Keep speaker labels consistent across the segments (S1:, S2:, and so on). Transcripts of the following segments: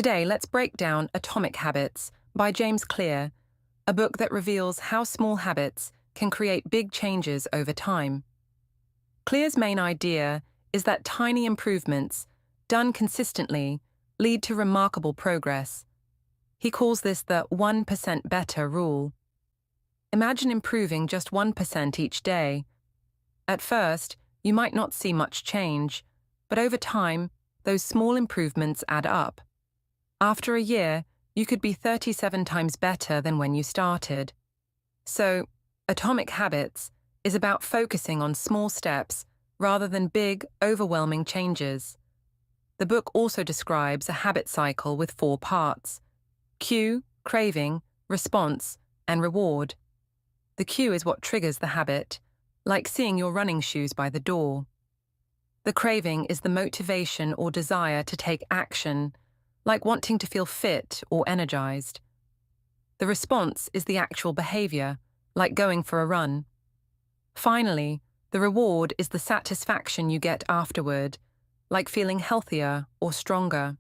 S1: Today, let's break down Atomic Habits by James Clear, a book that reveals how small habits can create big changes over time. Clear's main idea is that tiny improvements, done consistently, lead to remarkable progress. He calls this the 1% better rule. Imagine improving just 1% each day. At first, you might not see much change, but over time, those small improvements add up. After a year, you could be 37 times better than when you started. So, Atomic Habits is about focusing on small steps rather than big, overwhelming changes. The book also describes a habit cycle with 4 parts: cue, craving, response, and reward. The cue is what triggers the habit, like seeing your running shoes by the door. The craving is the motivation or desire to take action, like wanting to feel fit or energized. The response is the actual behavior, like going for a run. Finally, the reward is the satisfaction you get afterward, like feeling healthier or stronger.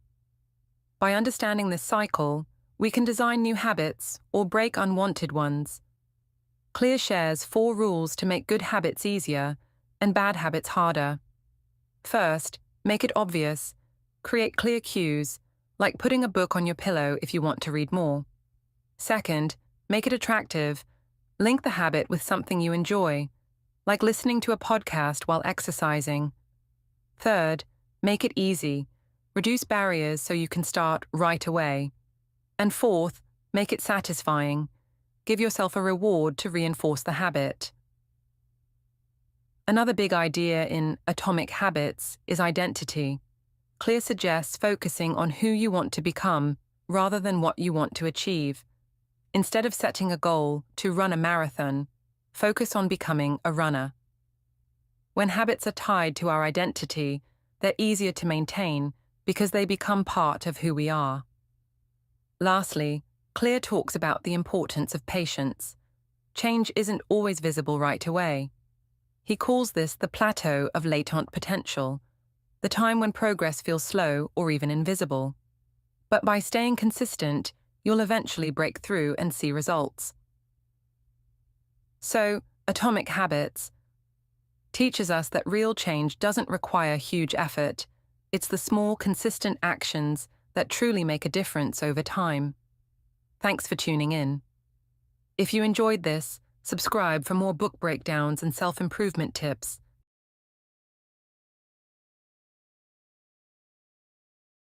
S1: By understanding this cycle, we can design new habits or break unwanted ones. Clear shares 4 rules to make good habits easier and bad habits harder. First, make it obvious. Create clear cues, like putting a book on your pillow if you want to read more. Second, make it attractive. Link the habit with something you enjoy, like listening to a podcast while exercising. Third, make it easy. Reduce barriers so you can start right away. And fourth, make it satisfying. Give yourself a reward to reinforce the habit. Another big idea in Atomic Habits is identity. Clear suggests focusing on who you want to become rather than what you want to achieve. Instead of setting a goal to run a marathon, focus on becoming a runner. When habits are tied to our identity, they're easier to maintain because they become part of who we are. Lastly, Clear talks about the importance of patience. Change isn't always visible right away. He calls this the plateau of latent potential, the time when progress feels slow or even invisible. But by staying consistent, you'll eventually break through and see results. So, Atomic Habits teaches us that real change doesn't require huge effort. It's the small, consistent actions that truly make a difference over time. Thanks for tuning in. If you enjoyed this, subscribe for more book breakdowns and self-improvement tips.